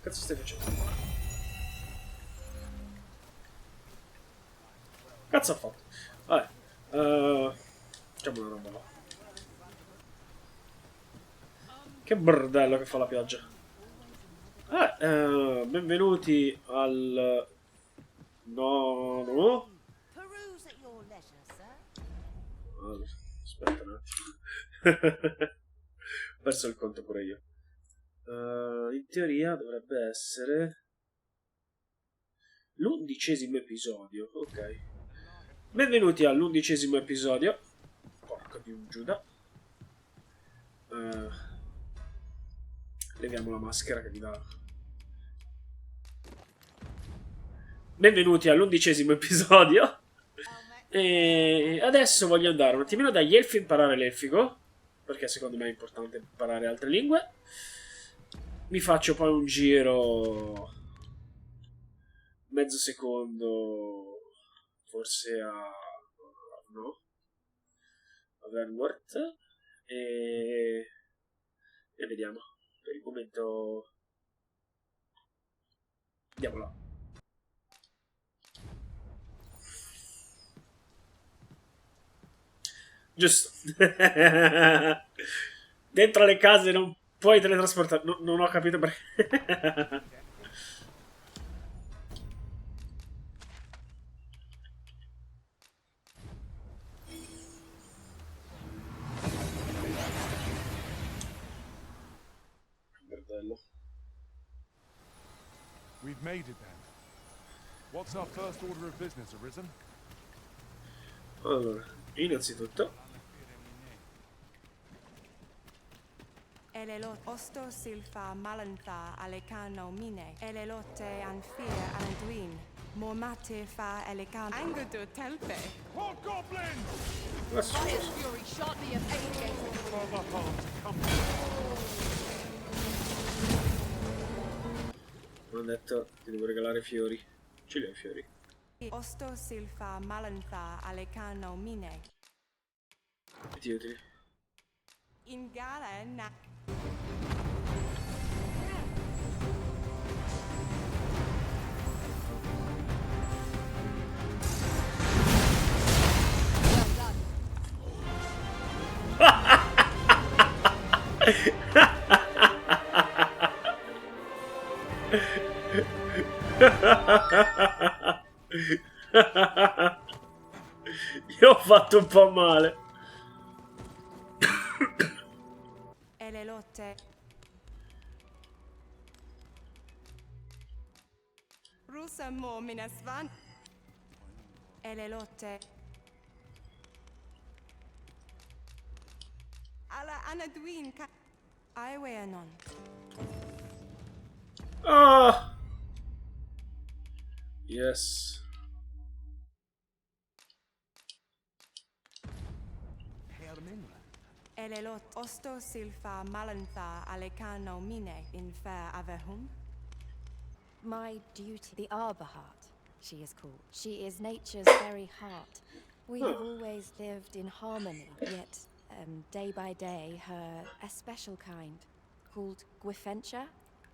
Cazzo stai facendo? Cazzo ha fatto? Vabbè. Facciamo una roba là. Che bordello che fa la pioggia. Benvenuti al... No. Aspetta un attimo. Ho perso il conto pure io. In teoria dovrebbe essere l'11° episodio. Ok. Benvenuti all'11° episodio. Porca di un Giuda. Leviamo la maschera che mi dà. Benvenuti all'11° episodio. E adesso voglio andare un attimino dagli elfi a imparare l'elfico, perché secondo me è importante imparare altre lingue. Mi faccio poi un giro mezzo secondo forse no, a Verworth e vediamo. Per il momento andiamo là. Giusto. Dentro le case non puoi teletrasportare. Non ho capito perché. Bordello. We've made it then. What's our first order of business, Arisen? Allora, innanzitutto Elelot osto silfa malantha alecano mine. Elelote anfir anduin. Mormate fa elecan. Angudu telpe. What goblins? Fire's fury shortly of aid. Father Hans, come. mi hanno detto ti devo regalare fiori. Ce li ho i fiori. Osto silfa malantha alecano mine. Metti utili. In gala na. Io ho fatto un po' male. Elelote. Rusa mo minasvan. Elelote. Ala anaduin ka. Aiweanon. Ah! Yes. Elelot osto silfa malantha alecano mine in fair avehum. My duty, the Arbor Heart, she is called. She is nature's very heart. We have always lived in harmony, yet day by day, a special kind, called Gwifenture,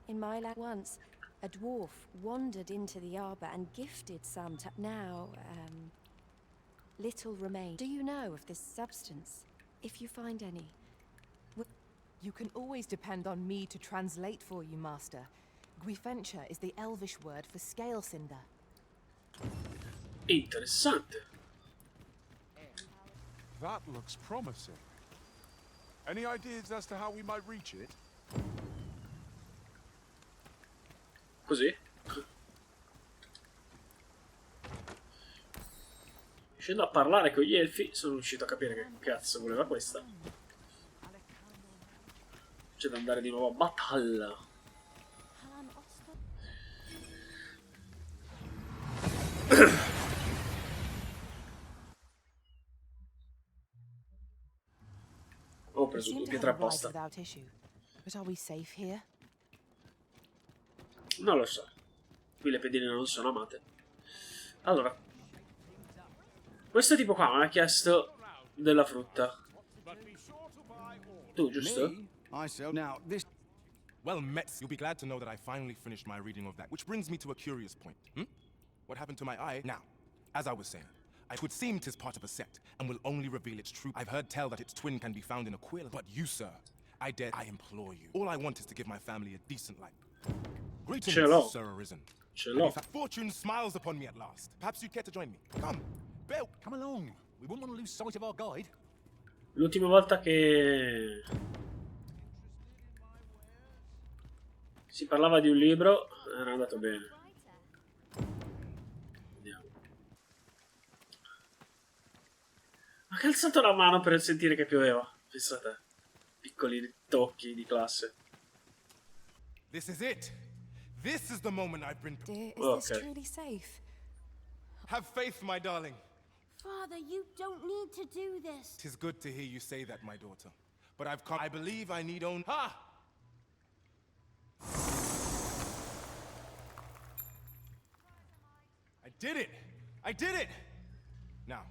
in my land. Once, a dwarf wandered into the arbor and gifted some to... Now, little remains. Do you know of this substance? If you find any. You can always depend on me to translate for you, Master. Gwifenture is the Elvish word for scale cinder. Interessante. That looks promising. Any ideas as to how we might reach it? Così. Riuscendo a parlare con gli elfi, sono riuscito a capire che cazzo voleva questa. C'è da andare di nuovo a battaglia. Ho preso due pietre apposta. Without issue. But are we safe here? Non lo so. Qui le pedine non sono amate. Allora. Questo tipo qua mi ha chiesto della frutta. Tu, giusto? Well met. You'll be glad to know that I finally finished my reading of that, which brings me to a curious point. What happened to my eye? Now, as I was saying, it would seem 'tis part of a sect, and will only reveal its truth. I've heard tell that its twin can be found in a quill, but you, sir, I implore you. All I want is to give my family a decent life. Greetings, Hello. Sir Arisen. Hello. Fortune smiles upon me at last. Perhaps you'd care to join me. Come, Bill. Come along. We wouldn't want to lose sight of our guide. L'ultima volta che si parlava di un libro era andato bene. Vediamo. Ma che ha alzato la mano per sentire che pioveva. Pensate, piccoli tocchi di classe. This is it. This is the moment I've been. Dear, is this Okay. truly safe? Have faith, my darling. Father, you don't need to do this. 'Tis good to hear you say that, my daughter. But I've come. I believe I need only. Ha! I did it! I did it! Now,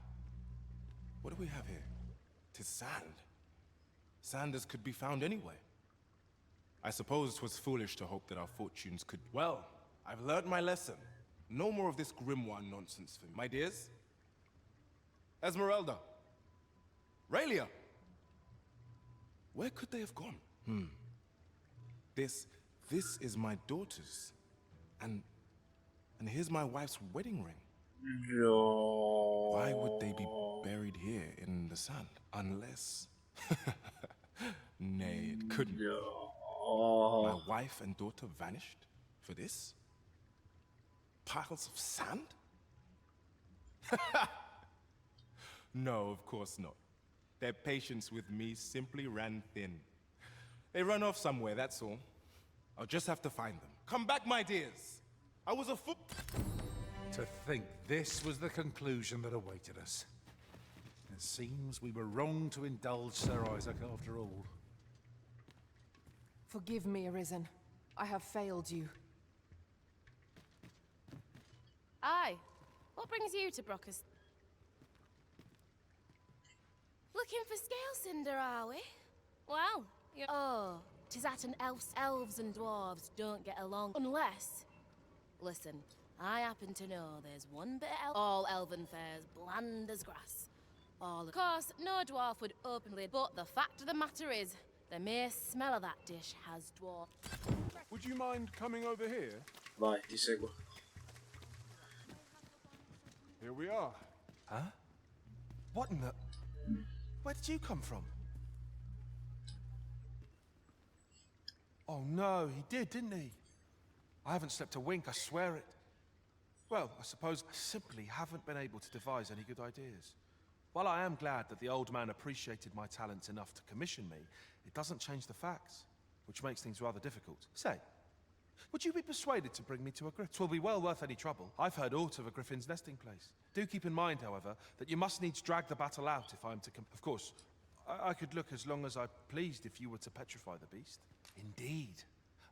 what do we have here? 'Tis sand. Sand as could be found anywhere. I suppose 'twas foolish to hope that our fortunes could. Well, I've learnt my lesson. No more of this grimoire nonsense for me. My dears? Esmeralda. Raelia. Where could they have gone? This is my daughter's. And here's my wife's wedding ring. No. Why would they be buried here in the sand? Unless... Nay, it couldn't. My wife and daughter vanished for this? Piles of sand? No, of course not. Their patience with me simply ran thin. They run off somewhere, that's all. I'll just have to find them. Come back, my dears. I was a fool. To think this was the conclusion that awaited us. It seems we were wrong to indulge Sir Isaac after all. Forgive me, Arisen. I have failed you. Aye. What brings you to Brockus? Looking for scale cinder, are we? Well, you're... Oh, 'tis at an elves and dwarves don't get along unless... Listen, I happen to know there's one bit of all elven fares bland as grass. Of course, no dwarf would openly, but the fact of the matter is, the mere smell of that dish has dwarf. Would you mind coming over here? Vai, ti seguo. Here we are. Huh? What in the... Where did you come from? Oh no, he did, didn't he? I haven't slept a wink, I swear it. Well, I suppose I simply haven't been able to devise any good ideas. While I am glad that the old man appreciated my talents enough to commission me, it doesn't change the facts, which makes things rather difficult. Say, would you be persuaded to bring me to a griffin? 'Twill be well worth any trouble. I've heard aught of a griffin's nesting place. Do keep in mind, however, that you must needs drag the battle out if I am to Of course, I could look as long as I pleased if you were to petrify the beast. Indeed.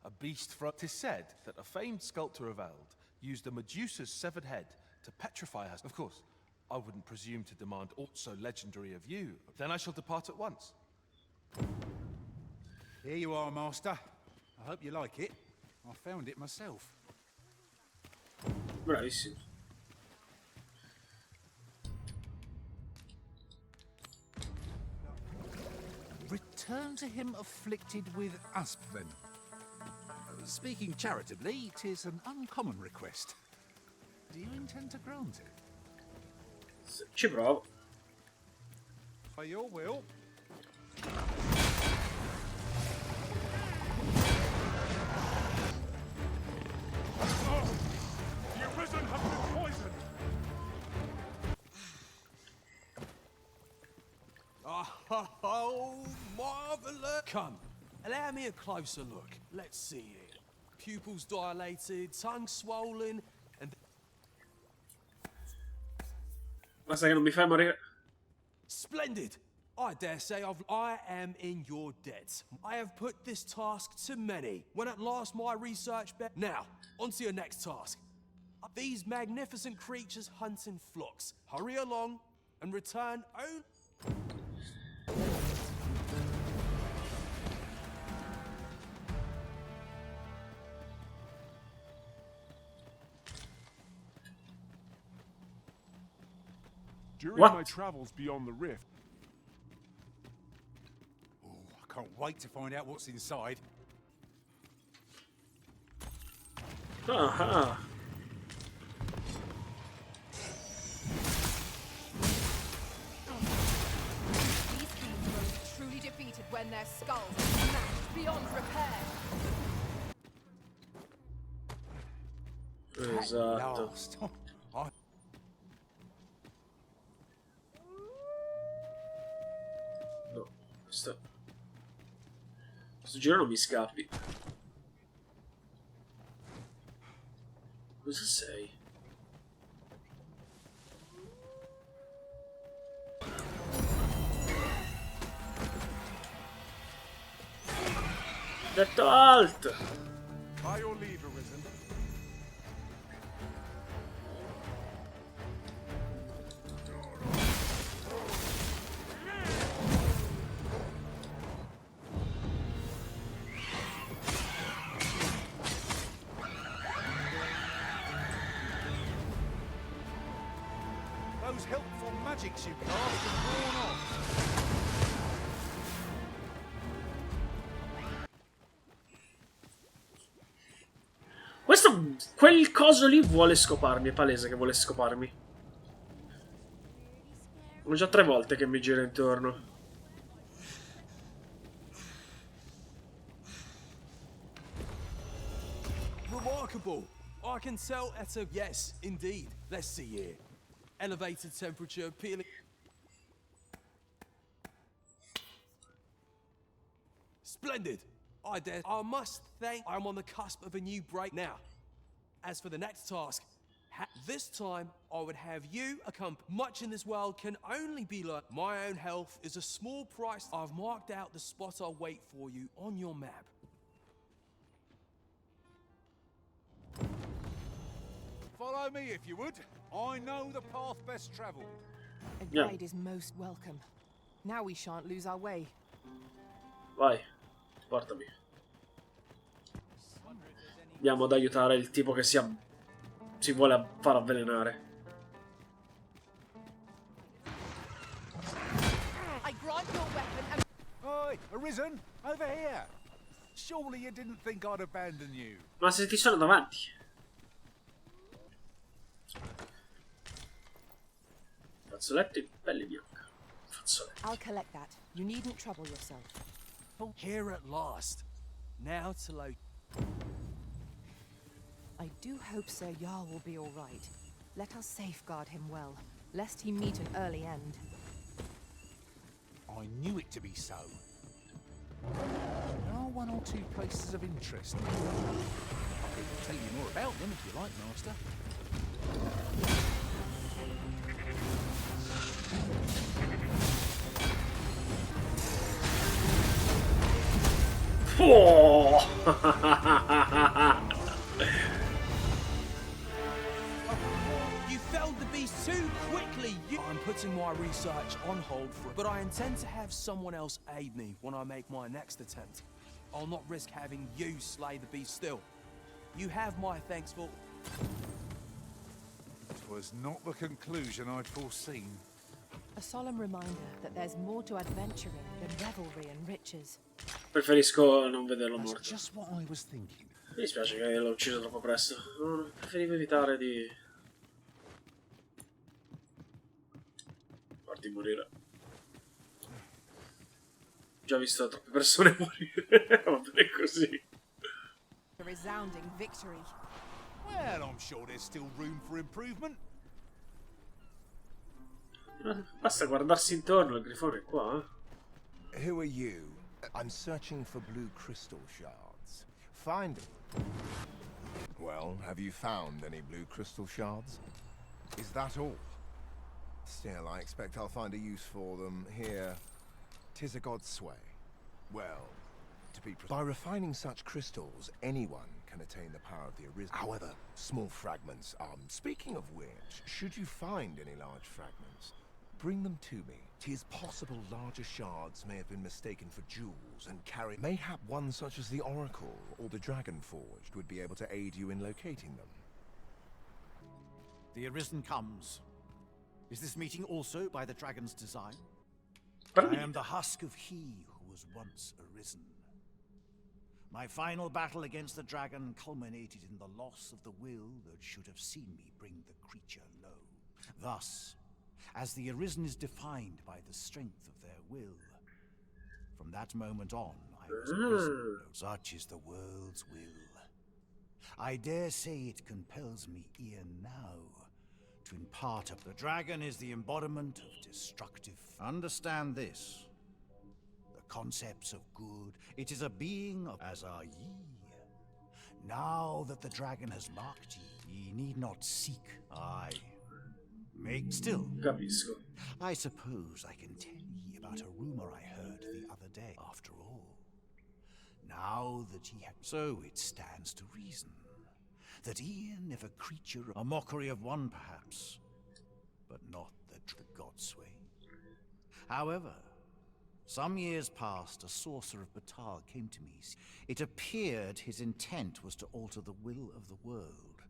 A beast from... 'Tis said that a famed sculptor of Eld used a Medusa's severed head to petrify her. Of course, I wouldn't presume to demand aught so legendary of you. Then I shall depart at once. Here you are, Master. I hope you like it. I found it myself. Bravissimo. Return to him afflicted with asp venom. Speaking charitably, it is an uncommon request. Do you intend to grant it? Ci provo. By your will. The Arisen have been poisoned. Oh, marvelous! Come, allow me a closer look. Let's see here. Pupils dilated, tongue swollen, and... Basta che non mi fai morire. Splendid! I dare say I am in your debt. I have put this task to many. When at last my research Now, on to your next task. These magnificent creatures hunt in flocks. Hurry along and return only... During What? my travels beyond the rift, Oh, I can't wait to find out what's inside. Aha. These fiends will be truly defeated when their skulls are smashed beyond repair. Esatto. Last. I No, questo giro non mi scappi. Cosa sei? Detto alt! by your leave, Arisen. those helpful magics you cast have worn off. Quel coso lì vuole scoparmi, è palese che vuole scoparmi. Sono già 3 volte che mi gira intorno. Remarkable. I can tell at a yes, indeed. Let's see here. Elevated temperature, peeling. Splendid. I must thank I'm on the cusp of a new break now. As for the next task, this time I would have you accompany. Much in this world can only be learned. My own health is a small price. I've marked out the spot I'll wait for you on your map. Follow me if you would. I know the path best travelled. A Yeah. guide is most welcome. Now we shan't lose our way. Vai, portami. Andiamo ad aiutare il tipo che si vuole far avvelenare. I grant your weapon and Oi, Arisen, over here. Surely you didn't think I'd abandon you. Ma se ti sono davanti. Fazzoletto in pelle bianca. Fazzoletto. I'll collect that. You needn't trouble yourself. Here at last. Now to load. I do hope Sir Jarl will be all right. Let us safeguard him well, lest he meet an early end. I knew it to be so. There are one or two places of interest. I could tell you more about them if you like, Master. Oh! You felled the beast too quickly. I'm putting my research on hold but I intend to have someone else aid me when I make my next attempt. I'll not risk having you slay the beast still. You have my thanks for... Was not the conclusion I'd foreseen. A solemn reminder that there's more to adventuring than revelry and riches. Preferisco non vederlo That's morto. just what I was thinking. Mi dispiace che l'ho ucciso troppo presto. Preferivo evitare di farti morire. Già visto troppe persone morire. Va bene così. A resounding victory. Well, I'm sure there's still room for improvement. Basta guardarsi intorno, il grifone è qua, eh. Who are you? I'm searching for blue crystal shards. Find them. Well, have you found any blue crystal shards? Is that all? Still, I expect I'll find a use for them here. 'Tis a god's sway. Well, to be precise, by refining such crystals, anyone can attain the power of the Arisen. However, small fragments are... Speaking of which, should you find any large fragments, bring them to me. 'Tis possible larger shards may have been mistaken for jewels and carry... Mayhap one such as the Oracle or the Dragon Forged would be able to aid you in locating them. The Arisen comes. Is this meeting also by the dragon's design? Parli. I am the husk of he who was once arisen. My final battle against the dragon culminated in the loss of the will that should have seen me bring the creature low. Thus, as the arisen is defined by the strength of their will, from that moment on, I was arisen. Such is the world's will. I dare say it compels me e'en now to impart up. The dragon is the embodiment of destructive. Understand this. The concepts of good, it is a being of, as are ye. Now that the dragon has marked ye need not seek. I make still. Capisco. I suppose I can tell ye about a rumor I heard the other day. After all, now that ye have, so it stands to reason that e'en if a creature, a mockery of one perhaps, but not the god's way. However, some years past, a sorcerer of Batal came to me. It appeared his intent was to alter the will of the world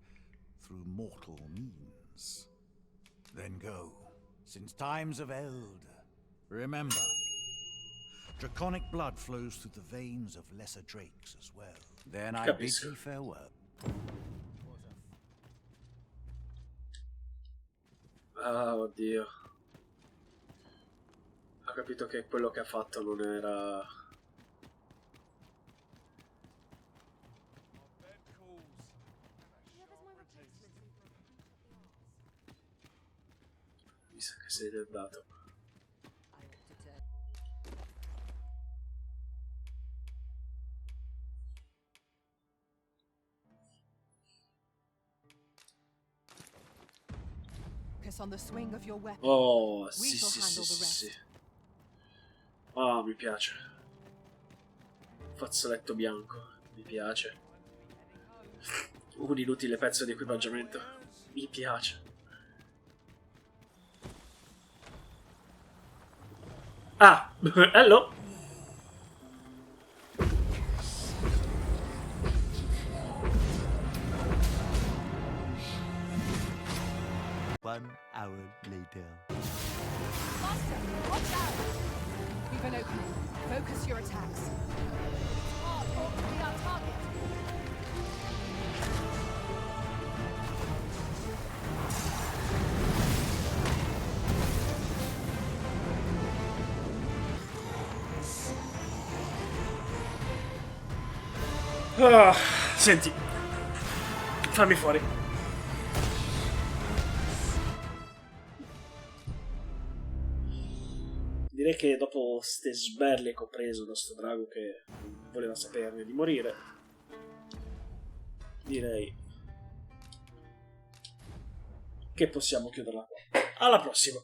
through mortal means. Then go, since times of eld. Remember, draconic blood flows through the veins of lesser drakes as well. Then I bid ye farewell. Ah, oddio. Ha capito che quello che ha fatto non era... Mi sa che se n'è andato. On the swing of your weapon. Oh, sì, sì, sì, sì, sì. Ah, mi piace. Fazzoletto bianco, mi piace. Un inutile pezzo di equipaggiamento, mi piace. Ah, hello. One hour later. Master, watch out! We've an opening. Focus your attacks. Hard ought to be our target. Ah, senti, fammi fuori. Direi che dopo ste sberle che ho preso da sto drago che non voleva saperne di morire, direi che possiamo chiuderla qua. Alla prossima!